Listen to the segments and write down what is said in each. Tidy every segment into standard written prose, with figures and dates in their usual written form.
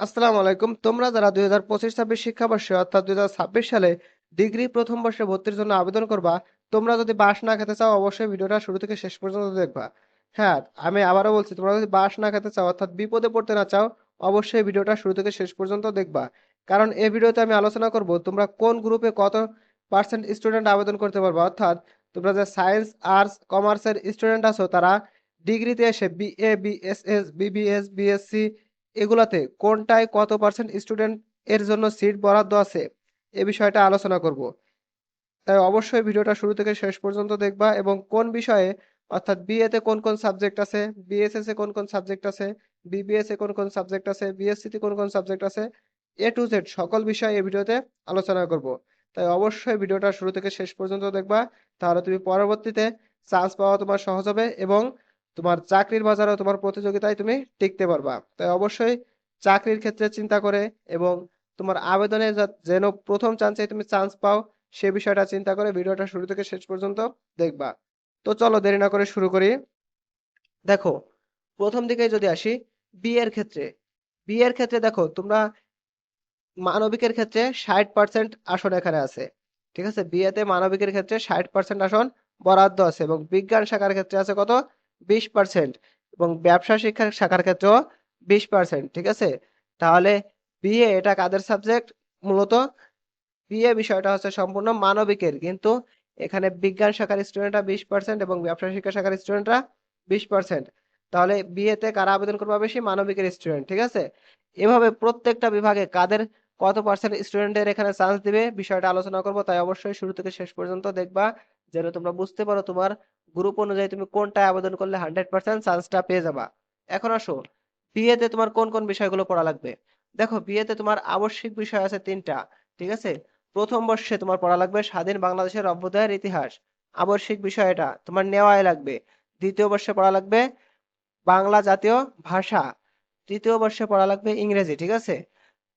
আসসালামু আলাইকুম। তোমরা যারা 2025-26 শিক্ষাবর্ষে অর্থাৎ 2026 সালে ডিগ্রি প্রথম বর্ষে ভর্তির জন্য আবেদন করবা, তোমরা যদি বাস না খেতে চাও অবশ্যই ভিডিওটা শুরু থেকে শেষ পর্যন্ত দেখবা। হ্যাঁ, আমি আবারও বলছি, তোমরা যদি বাস না খেতে চাও অর্থাৎ বিপদে পড়তে না চাও অবশ্যই ভিডিওটা শুরু থেকে শেষ পর্যন্ত দেখবা। কারণ এই ভিডিওতে আমি আলোচনা করব তোমরা কোন গ্রুপে কত পার্সেন্ট স্টুডেন্ট আবেদন করতে পারবা। অর্থাৎ তোমরা যে সায়েন্স, আর্টস, কমার্সের স্টুডেন্ট আছো তারা ডিগ্রিতে এসে বিএ, বিএসএস, বিবিএস, বিএসসি এগুলাতে কোনটায় কত পার্সেন্ট স্টুডেন্ট এর জন্য সিট বরাদ্দ আছে এ বিষয়টা আলোচনা করব। তাই অবশ্যই ভিডিওটা শুরু থেকে শেষ পর্যন্ত দেখবা এবং কোন বিষয়ে অর্থাৎ বিএ তে কোন কোন সাবজেক্ট আছে, বিএসএস এ কোন কোন সাবজেক্ট আছে, বিবিএস এ কোন কোন সাবজেক্ট আছে, বিএসসি তে কোন কোন সাবজেক্ট আছে, এ টু জেড সকল বিষয় এই ভিডিওতে আলোচনা করব। তাই অবশ্যই ভিডিওটা শুরু থেকে শেষ পর্যন্ত দেখবা, তাহলে তুমি পরবর্তীতে চান্স পাওয়া তোমার সহজ হবে এবং তোমার চাকরির বাজারেও তোমার প্রতিযোগিতায় তুমি টিকতে পারবা। তাই অবশ্যই চাকরির ক্ষেত্রে চিন্তা করে এবং তোমার আবেদনে যেন প্রথম চান্সে তুমি চান্স পাও সে বিষয়টা চিন্তা করে ভিডিওটা শুরু থেকে শেষ পর্যন্ত দেখবা। তো চলো দেরি না করে শুরু করি। দেখো, প্রথম দিকে যদি আসি বিয়ের ক্ষেত্রে, বিয়ের ক্ষেত্রে দেখো তোমরা মানবিকের ক্ষেত্রে 60% আসন এখানে আছে। ঠিক আছে, বিয়েতে মানবিকের ক্ষেত্রে 60% আসন বরাদ্দ আছে এবং বিজ্ঞান শাখার ক্ষেত্রে আছে কত, 20%, এবং ব্যবসা শিক্ষার শাখার ক্ষেত্রেও 20%। ঠিক আছে, তাহলে বিএ এটা কাদের সাবজেক্ট? মূলত বিএ বিষয়টা হচ্ছে সম্পূর্ণ মানবিকের, কিন্তু এখানে বিজ্ঞান শাখার স্টুডেন্টরা 20% এবং ব্যবসা শিক্ষা শাখার স্টুডেন্টরা 20%। তাহলে বিএতে কারা আবেদন করবে বেশি? মানবিকের স্টুডেন্ট। ঠিক আছে, এভাবে প্রত্যেকটা বিভাগে কাদের কত পার্সেন্ট স্টুডেন্টের এখানে চান্স দিবে বিষয়টা আলোচনা করব। তাই অবশ্যই শুরু থেকে শেষ পর্যন্ত দেখবা যেন তোমরা বুঝতে পারো তোমার গ্রুপ অনুযায়ী তুমি কোনটায় আবেদন করলে 100% চান্সটা পেয়ে যাবা। এখন আসো, বিএতে তোমার কোন কোন বিষয়গুলো পড়া লাগবে। দেখো, বিএতে তোমার আবশ্যিক বিষয় আছে তিনটা। ঠিক আছে, প্রথম বর্ষে তোমার পড়া লাগবে স্বাধীন বাংলাদেশের অভ্যুদয়ের ইতিহাস, আবশ্যিক বিষয় এটা তোমার নেওয়াই লাগবে। দ্বিতীয় বর্ষে পড়া লাগবে বাংলা জাতীয় ভাষা, তৃতীয় বর্ষে পড়া লাগবে ইংরেজি। ঠিক আছে,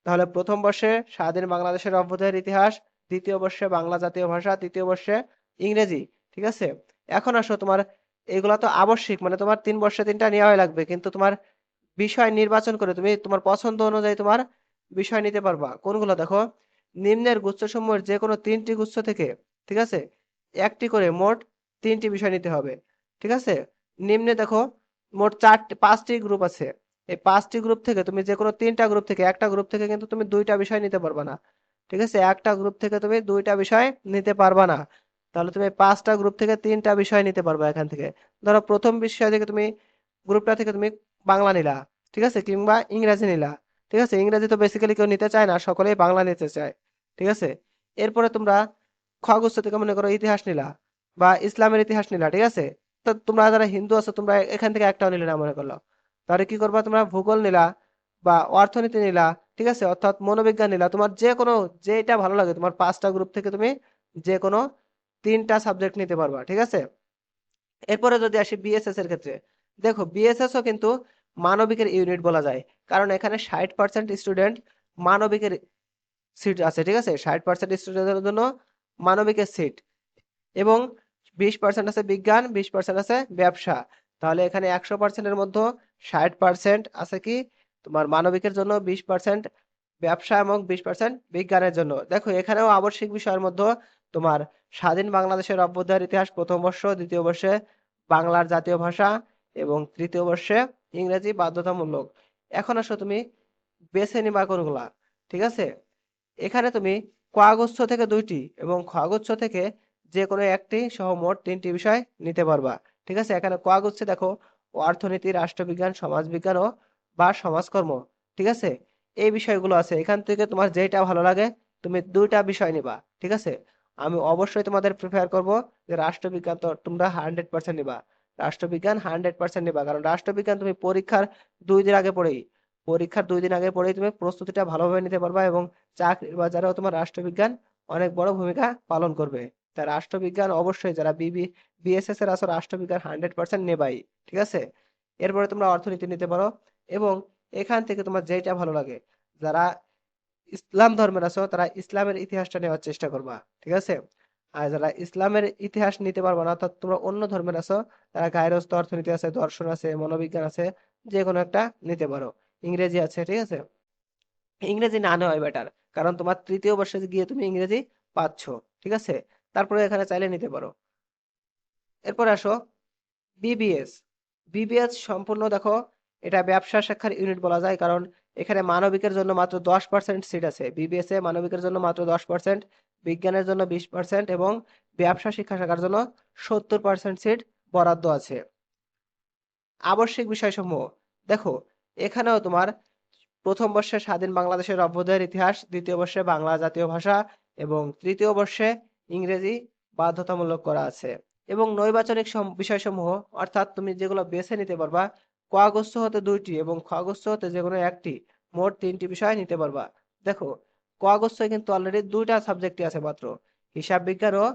তাহলে প্রথম বর্ষে স্বাধীন বাংলাদেশের অভ্যুদয়ের ইতিহাস, দ্বিতীয় বর্ষে বাংলা জাতীয় ভাষা, তৃতীয় বর্ষে ইংরেজি। ঠিক আছে, এখন আসো তোমার এগুলা তো আবশ্যিক, মানে তোমার 3 বর্ষে 3টা নেওয়াই লাগবে, কিন্তু তোমার বিষয় নির্বাচন করে তুমি তোমার পছন্দ অনুযায়ী তোমার বিষয় নিতে পারবা। কোনগুলো দেখো, নিম্নের গুচ্ছসমূহের যে কোনো 3টি গুচ্ছ থেকে, ঠিক আছে, একটি করে মোট 3টি বিষয় নিতে হবে। ঠিক আছে, নিম্নে দেখো মোট 5টি গ্রুপ আছে। এই 5টি গ্রুপ থেকে তুমি যে কোনো 3টা গ্রুপ থেকে, একটা গ্রুপ থেকে কিন্তু তুমি 2টা বিষয় নিতে পারবা না। ঠিক আছে, একটা গ্রুপ থেকে তুমি 2টা বিষয় নিতে পারবা না। তাহলে তুমি 5টা গ্রুপ থেকে 3টা বিষয় নিতে পারবা এখান থেকে। ধরো প্রথম বিষয় থেকে তুমি, গ্রুপটা থেকে তুমি বাংলা নিলা, ঠিক আছে, কিংবা ইংরেজি নিলা। ঠিক আছে, ইংরেজি তো বেসিক্যালি কেউ নিতে চায় না, সকলেই বাংলা নিতে চায়। ঠিক আছে, এরপরে তোমরা খগুচ্ছ থেকে মনে করো ইতিহাস নিলা বা ইসলামের ইতিহাস নিলা। ঠিক আছে, তো তোমরা যারা হিন্দু আছো তোমরা এখান থেকে একটাও নিলে না মনে করলো, তাহলে কি করবা, তোমরা ভূগোল নিলা বা অর্থনীতি নিলা। ঠিক আছে, অর্থাৎ মনোবিজ্ঞান নিলা। তোমার যে কোনো, যেটা ভালো লাগে, তোমার 5টা গ্রুপ থেকে তুমি যে কোনো 3টা সাবজেক্ট নিতে পারবা। ঠিক আছে, এরপরে যদি আসি বিএসএস এর ক্ষেত্রে, দেখো বিএসএস ও কিন্তু মানবিকের ইউনিট বলা যায়, কারণ এখানে 60% স্টুডেন্ট মানবিকের সিট আছে। ঠিক আছে, 60% স্টুডেন্টের জন্য মানবিকের সিট এবং 20% আছে বিজ্ঞান, 20% আছে ব্যবসা। তাহলে এখানে 100%-এর মধ্যে 60% আছে কি তোমার মানবিকের জন্য, 20% ব্যবসা এবং 20% বিজ্ঞানের জন্য। দেখো এখানেও আবশ্যিক বিষয়ের মধ্যে তোমার স্বাধীন বাংলাদেশের অভ্যুদয়ের ইতিহাস প্রথম বর্ষ, দ্বিতীয় বর্ষে বাংলার জাতীয় ভাষা এবং তৃতীয় বর্ষে ইংরেজি বাধ্যতামূলক। এখন আসো তুমি বেছে নিবা কোনগুলা। ঠিক আছে, এখানে তুমি কগুচ্ছ থেকে 2টি এবং খগুচ্ছ থেকে যে কোনো একটি সহ মোট 3টি বিষয় নিতে পারবা। ঠিক আছে, এখানে কগুচ্ছে দেখো অর্থনীতি, রাষ্ট্রবিজ্ঞান, সমাজবিজ্ঞান ও বা সমাজকর্ম। ঠিক আছে, এই বিষয়গুলো আছে, এখান থেকে তোমার যেটা ভালো লাগে তুমি 2টা বিষয় নিবা। ঠিক আছে, আমি অবশ্যই তোমাদের প্রিফার করব যে রাষ্ট্রবিজ্ঞান তো তোমরা 100% নিবা, রাষ্ট্রবিজ্ঞান 100% নিবা, কারণ রাষ্ট্রবিজ্ঞান তুমি পরীক্ষার 2 দিন আগে পড়েই, তুমি প্রস্তুতিটা ভালোভাবে নিতে পারবা এবং চাকরির বাজারেও তোমার রাষ্ট্রবিজ্ঞান অনেক বড় ভূমিকা পালন করবে। তাই রাষ্ট্রবিজ্ঞান অবশ্যই যারা বিএসএস এর আছো রাষ্ট্রবিজ্ঞান 100% নেবাই। ঠিক আছে, এরপরে তোমরা অর্থনীতি নিতে পারো এবং এখান থেকে তোমার যেটা ভালো লাগে, যারা ইসলাম ধর্মের আছো তারা ইসলামের ইতিহাসটা নেওয়ার চেষ্টা করবা। ঠিক আছে, আর যারা ইসলামের ইতিহাস নিতে পারবা না, অর্থাৎ তোমরা অন্য ধর্মের আছো, তারা গায়রস্থ অর্থনীতি আছে, দর্শন আছে, মনোবিজ্ঞান আছে, যে কোনো একটা নিতে পারো, ইংরেজি আছে। ঠিক আছে, ইংরেজি না নেওয়াই বেটার, কারণ তোমার তৃতীয় বর্ষে গিয়ে তুমি ইংরেজি পাচ্ছ। ঠিক আছে, তারপরে এখানে চাইলে নিতে পারো। এরপর আসো বিবিএস। বিবিএস সম্পূর্ণ দেখো, এটা ব্যবসা শিক্ষার ইউনিট বলা যায়, কারণ এখানে মানবিকের জন্য মাত্র 10% সিট আছে। বিবিএস এ মানবিকের জন্য মাত্র 10%, বিজ্ঞানের জন্য 20% এবং ব্যবসা শিক্ষা শাখার জন্য 70% সিট বরাদ্দ আছে। আবশ্যিক বিষয়সমূহ দেখো, এখানেও তোমার প্রথম বর্ষে স্বাধীন বাংলাদেশের অভ্যুদয়ের ইতিহাস, দ্বিতীয় বর্ষে বাংলা জাতীয় ভাষা এবং তৃতীয় বর্ষে ইংরেজি বাধ্যতামূলক করা আছে। এবং নৈর্বাচনিক বিষয়সমূহ, অর্থাৎ তুমি যেগুলো বেছে নিতে পারবা, ক আগস্ট হতে 2টি এবং খ আগস্ট হতে যে কোনো একটি, মোট 3টি বিষয় নিতে পারবা। দেখো, ক আগস্টে কিন্তু অলরেডি 2টা সাবজেক্টই আছে মাত্র, হিসাব বিজ্ঞান ও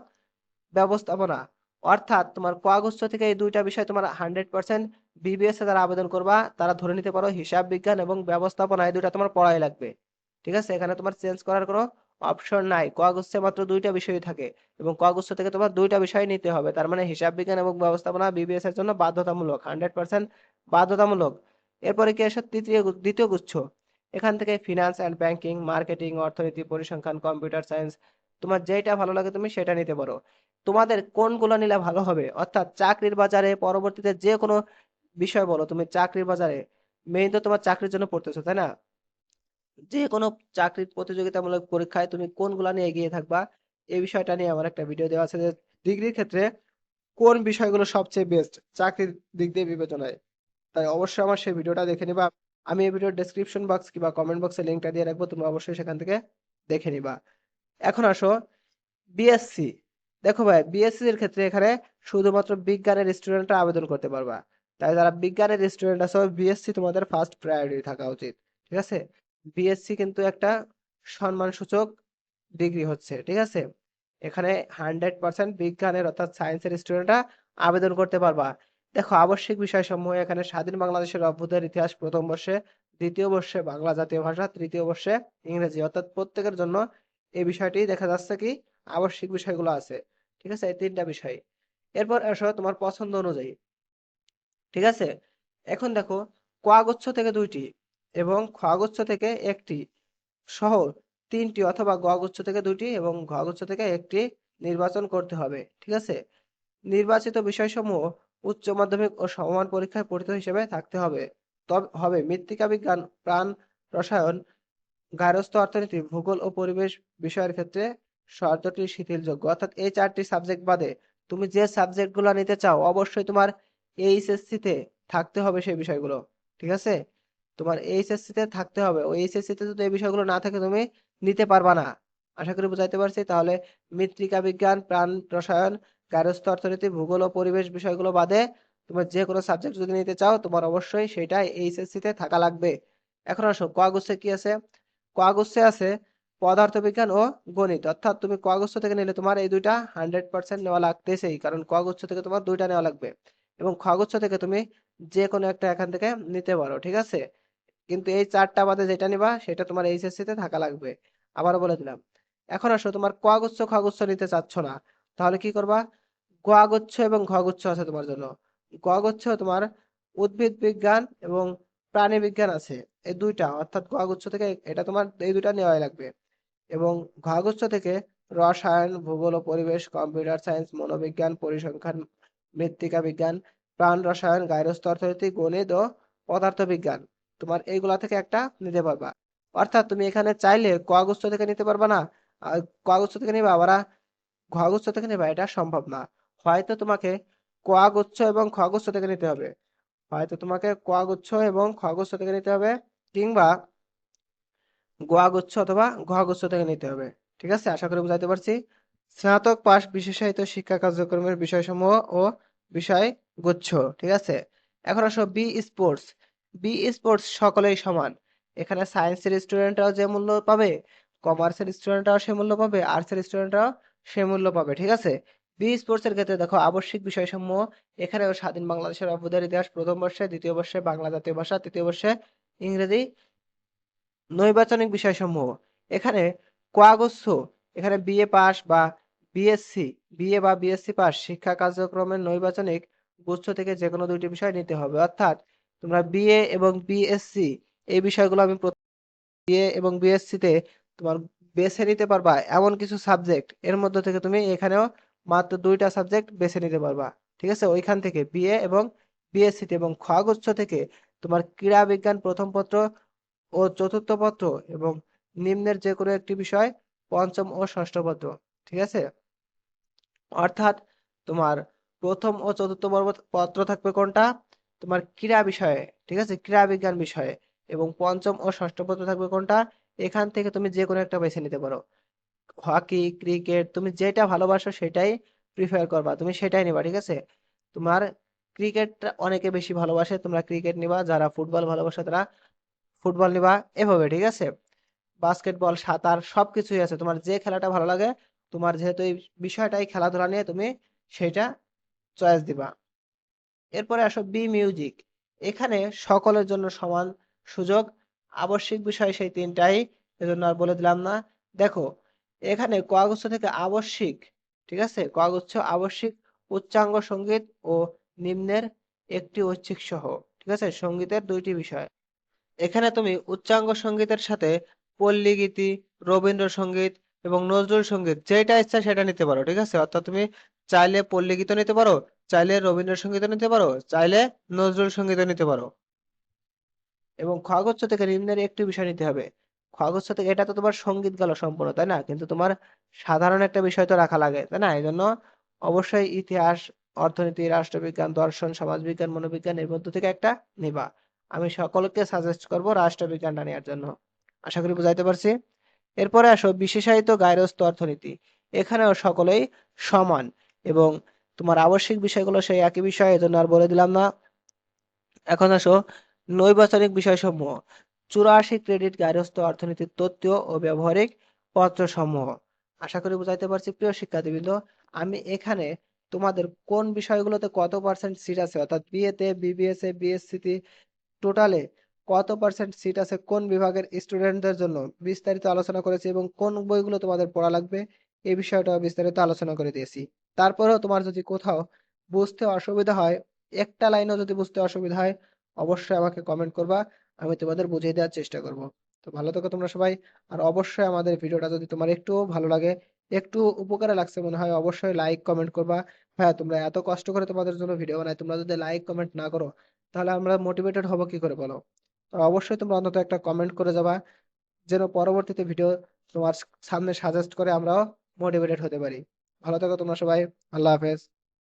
ব্যবস্থাপনা। অর্থাৎ তোমার ক আগস্ট থেকে এই 2টা বিষয় তোমার 100% বিবিএস এ যারা আবেদন করবা তারা ধরে নিতে পারো হিসাব বিজ্ঞান এবং ব্যবস্থাপনা এই 2টা তোমার পড়াই লাগবে। ঠিক আছে, এখানে তোমার চেঞ্জ করার কোনো অপশন নাই। ক আগস্টে মাত্র 2টা বিষয়ই থাকে এবং ক আগস্ট থেকে তোমার 2টা বিষয় নিতে হবে, তার মানে হিসাব বিজ্ঞান এবং ব্যবস্থাপনা বিবিএস এর জন্য বাধ্যতামূলক, 100% বাধ্যতামূলক। এরপরে কি আসে দ্বিতীয় গুচ্ছ। এখান থেকে ফিনান্স অ্যান্ড ব্যাংকিং, মার্কেটিং, অর্থনীতি, পরিসংখ্যান, কম্পিউটার সায়েন্স, তোমার যেটা ভালো লাগে তুমি সেটা নিতে পারো। তোমাদের কোনগুলো নিলে ভালো হবে, অর্থাৎ চাকরির বাজারে পরবর্তীতে যে কোনো বিষয় বলো, তুমি চাকরির বাজারে মেইন তো তোমার চাকরির জন্য পড়তেছো, তাই না? যে কোনো চাকরির প্রতিযোগিতামূলক পরীক্ষায় তুমি কোনগুলা নিয়ে এগিয়ে থাকবা, এই বিষয়টা নিয়ে আমার একটা ভিডিও দেওয়া আছে, যে ডিগ্রির ক্ষেত্রে কোন বিষয়গুলো সবচেয়ে বেস্ট চাকরির দিক দিয়ে বিবেচনায়। তাই অবশ্যই আমার সেই ভিডিওটা দেখে নিবা। আমি এই ভিডিওর ডেসক্রিপশন বক্স কিংবা কমেন্ট বক্সে লিঙ্কটা দিয়ে রাখবো, তুমি অবশ্যই সেখান থেকে দেখে নিবা। এখন আসো বিএসসি। দেখো ভাই, বিএসসি এর ক্ষেত্রে এখানে শুধুমাত্র বিজ্ঞানের স্টুডেন্টরা আবেদন করতে পারবা। তাই যারা বিজ্ঞানের স্টুডেন্ট আছো, বিএসসি তোমাদের ফার্স্ট প্রায়োরিটি থাকা উচিত। ঠিক আছে, বিএসসি কিন্তু একটা সম্মানসূচক ডিগ্রি হচ্ছে। ঠিক আছে, এখানে 100% বিজ্ঞানের অর্থাৎ সায়েন্সের স্টুডেন্টরা আবেদন করতে পারবা। দেখো, আবশ্যিক বিষয়সমূহ এখানে স্বাধীন বাংলাদেশের অভ্যুদয়ের ইতিহাস প্রথম বর্ষে, দ্বিতীয় বর্ষে বাংলা জাতীয় ভাষা, তৃতীয় বর্ষে ইংরেজি, অর্থাৎ প্রত্যেকের জন্য এই বিষয়টি দেখা যাচ্ছে কি আবশ্যিক বিষয়গুলো আছে। ঠিক আছে, এই 3টা বিষয়। এরপর আসো তোমার পছন্দ অনুযায়ী। ঠিক আছে, এখন দেখো, ক আগস্ট থেকে 2টি এবং খ আগস্ট থেকে একটি সহ 3টি, অথবা গ আগস্ট থেকে 2টি এবং ঘ আগস্ট থেকে একটি নির্বাচন করতে হবে। ঠিক আছে, নির্বাচিত বিষয়সমূহ উচ্চ মাধ্যমিক ও সমমান পরীক্ষায় পড়িত হিসেবে থাকতে হবে। তবে হবে মৃত্তিকা বিজ্ঞান, প্রাণ রসায়ন, গার্হস্থ্য অর্থনীতি, ভূগোল ও পরিবেশ বিষয়ের ক্ষেত্রে শর্তটি শিথিলযোগ্য। অর্থাৎ এই 4টি সাবজেক্ট বাদে তুমি যে সাবজেক্টগুলো নিতে চাও অবশ্যই তোমার এইচএসসি তে থাকতে হবে সেই বিষয়গুলো। ঠিক আছে, তোমার এইচএসসি তে থাকতে হবে। ওই এইচএসসি তে যদি এই বিষয়গুলো না থাকে তুমি নিতে পারবা না। আশা করি বুঝাইতে পারছি। তাহলে মৃত্তিকা বিজ্ঞান, প্রাণ রসায়ন, গার্হস্থ্য অর্থনীতি, ভূগোল ও পরিবেশ বিষয়গুলো বাদে তোমার যে কোনো সাবজেক্ট যদি নিতে চাও তোমার অবশ্যই সেটা এইচএসসি তে থাকা লাগবে। এখন আসো ক আগস্টে কি আছে। কাগজে আছে পদার্থবিজ্ঞান ও গণিত। অর্থাৎ তুমি কাগজ থেকে নিলে তোমার এই 2টা 100% নেওয়া লাগতেছেই, কারণ কাগজ থেকে তোমার 2টা নেওয়া লাগবে। এবং কাগজ থেকে তুমি যে কোনো একটা এখান থেকে নিতে পারো। ঠিক আছে, কিন্তু এই 4টা বাদে যেটা নিবা সেটা তোমার এইচএসসি তে থাকা লাগবে। আবারও বলে দিলাম। এখন আসো, তোমার কাগজ খগুচ্ছ নিতে চাচ্ছ না, তাহলে কি করবা? গগুচ্ছ এবং ঘগুচ্ছ আছে তোমার জন্য। গগুচ্ছ তোমার উদ্ভিদ বিজ্ঞান এবং প্রাণী বিজ্ঞান আছে, এই 2টা, অর্থাৎ গগুচ্ছ থেকে এটা তোমার এই 2টা নেওয়াই লাগবে। এবং ঘগুচ্ছ থেকে রসায়ন, ভূগোল ও পরিবেশ, কম্পিউটার সায়েন্স, মনোবিজ্ঞান, পরিসংখ্যান, মৃত্তিকা বিজ্ঞান, প্রাণ রসায়ন, গার্হস্থ্য অর্থনীতি, গণিত ও পদার্থ বিজ্ঞান, তোমার এইগুলা থেকে একটা নিতে পারবা। অর্থাৎ তুমি এখানে চাইলে ক আগস্ট থেকে নিতে পারবা না, ক আগস্ট থেকে নিবা আবার ঘ আগস্ট থেকে নিবা, এটা সম্ভব না। হয়তো তোমাকে ক আগস্ট এবং খ আগস্ট থেকে নিতে হবে, হয়তো তোমাকে ক আগস্ট এবং খ আগস্ট থেকে নিতে হবে, কিংবা গ আগস্ট অথবা ঘ আগস্ট থেকে নিতে হবে। ঠিক আছে, আশা করি বুঝাইতে পারছি। স্নাতক পাশ বিশেষায়িত শিক্ষা কার্যক্রমের বিষয়সমূহ ও বিষয় গুচ্ছ। ঠিক আছে, এখন আসো বি স্পোর্টস। বি স্পোর্টস সকলেই সমান। এখানে সায়েন্সের স্টুডেন্টরাও যে মূল্য পাবে, কমার্সের স্টুডেন্টরাও সে মূল্য পাবে, আর্টসের স্টুডেন্টরাও সে মূল্য পাবে। ঠিক আছে, বি স্পোর্টস এর ক্ষেত্রে দেখো আবশ্যিক বিষয়সমূহ, এখানেও স্বাধীন বাংলাদেশের অভ্যুদয়ের ইতিহাস প্রথম বর্ষে, দ্বিতীয় বর্ষে বাংলা জাতীয় ভাষা, তৃতীয় বর্ষে ইংরেজি, নৈর্বাচনিক বিষয়সমূহ এখানে কোয়াগস্য, এখানে বিএ পাস বা বিএসসি, বিএ বা বিএসসি পাস শিক্ষা কার্যক্রমের নৈর্বাচনিক গুচ্ছ থেকে যে কোনো 2টি বিষয় নিতে হবে। অর্থাৎ তোমরা বিএ এবং বিএসসি এই বিষয়গুলো আমি বিএ এবং বিএসসি তে তোমার বেছে নিতে পারবা এমন কিছু সাবজেক্ট, এর মধ্যে থেকে তুমি এখানেও মাত্র 2টা সাবজেক্ট বেছে নিতে পারবা। ঠিক আছে, ওইখান থেকে বিএ এবং বিএসসি তে, এবং খগুচ্ছ থেকে তোমার ক্রীড়া বিজ্ঞান প্রথম পত্র ও চতুর্থ পত্র এবং নিম্নের যে কোনো একটি বিষয় পঞ্চম ও ষষ্ঠ পত্র। ঠিক আছে, অর্থাৎ তোমার প্রথম ও চতুর্থ পত্র থাকবে কোনটা, তোমার ক্রীড়া বিষয়ে। ঠিক আছে, ক্রীড়া বিজ্ঞান বিষয়ে। এবং পঞ্চম ও ষষ্ঠ পত্র থাকবে কোনটা, এখান থেকে তুমি যে কোনো একটা বেছে নিতে পারো। হকি, ক্রিকেট, তুমি যেটা ভালোবাসো সেটাই প্রিফার করবা, তুমি সেটাই নিবা। ঠিক আছে, তোমার ক্রিকেট অনেকে বেশি ভালোবাসে, তোমরা ক্রিকেট নিবা, যারা ফুটবল ভালোবাসে তারা ফুটবল নিবা, এভাবে। ঠিক আছে, বাস্কেটবল, সাঁতার সবকিছুই আছে, তোমার যে খেলাটা ভালো লাগে, তোমার যেহেতু এই বিষয়টাই খেলাধুলা নিয়ে, তুমি সেটা চয়েস দিবা। এরপরে আসো বি মিউজিক। এখানে সকলের জন্য সমান সুযোগ, আবশ্যিক বিষয় সেই তিনটাই, এজন্য আর বলে দিলাম না। দেখো, এখানে কগুচ্ছ থেকে আবশ্যিক, ঠিক আছে, কগুচ্ছ আবশ্যিক উচ্চাঙ্গ সঙ্গীত ও নিম্নের একটি ঐচ্ছিক সহ। ঠিক আছে, সঙ্গীতের 2টি বিষয়। এখানে তুমি উচ্চাঙ্গ সঙ্গীতের সাথে পল্লী গীতি, রবীন্দ্রসঙ্গীত এবং নজরুল সঙ্গীত যেটা ইচ্ছা সেটা নিতে পারো। ঠিক আছে, অর্থাৎ তুমি চাইলে পল্লী গীতও নিতে পারো, চাইলে রবীন্দ্রসঙ্গীতও নিতে পারো, চাইলে নজরুল সঙ্গীতও নিতে পারো। এবং খগচ্ছ থেকে নিম্নের একটি বিষয় নিতে হবে। খগচ্ছ থেকে, এটা তো তোমার সঙ্গীত গেল সম্পূর্ণ, তাই না, কিন্তু তোমার সাধারণ একটা বিষয় তো রাখা লাগে, তাই না, এই জন্য অবশ্যই ইতিহাস, অর্থনীতি, রাষ্ট্রবিজ্ঞান, দর্শন, সমাজবিজ্ঞান, মনোবিজ্ঞান এর মধ্যে থেকে একটা নিবা। আমি সকলকে সাজেস্ট করব রাষ্ট্রবিজ্ঞানটা নেওয়ার জন্য। আশা করি বুঝাইতে পারছি। এরপরে আসো বিশেষায়িত গার্হস্থ্য অর্থনীতি। এখানেও সকলেই সমান, এবং তোমার আবশ্যিক বিষয়গুলো সেই একই বিষয়, এজন্য আর বলে দিলাম না। এখন আসো নৈর্বাচনিক বিষয়সমূহ। 84 ক্রেডিট গার্হস্থ্য অর্থনীতির তত্ত্ব ও ব্যবহারিক পত্রসমূহ। আশা করি বুঝাইতে পারছি প্রিয় শিক্ষার্থীবৃন্দ। আমি এখানে তোমাদের কোন বিষয়গুলোতে কত পার্সেন্ট সিট আছে, অর্থাৎ বিএ তে, বিবিএস এ, বিএসসি তে টোটালে কত পার্সেন্ট সিট আছে কোন বিভাগের স্টুডেন্টদের জন্য বিস্তারিত আলোচনা করেছি, এবং কোন বইগুলো তোমাদের পড়া লাগবে এই বিষয়টাও বিস্তারিত আলোচনা করে দিয়েছি। তারপরেও তোমার যদি কোথাও বুঝতে অসুবিধা হয়, একটা লাইনও যদি বুঝতে অসুবিধা হয়, অবশ্যই আমাকে কমেন্ট করবা, আমি তোমাদের বুঝিয়ে দেওয়ার চেষ্টা করব। তো ভালো থেকো তোমরা সবাই। আর অবশ্যই আমাদের ভিডিওটা যদি তোমার একটু ভালো লাগে, একটু উপকারে লাগছে মনে হয়, অবশ্যই লাইক কমেন্ট করবা। হ্যাঁ, তোমরা এত কষ্ট করে তোমাদের জন্য ভিডিও বানাই, তোমরা যদি লাইক কমেন্ট না করো তাহলে আমরা মোটিভেটেড হব কি করে বলো। তো অবশ্যই তোমরা অন্তত একটা কমেন্ট করে যাবা, যেন পরবর্তীতে ভিডিও তোমার সামনে সাজেস্ট করে আমরাও মোটিভেটেড হতে পারি। ভালো থাকো তোমরা সবাই। আল্লাহ হাফেজ।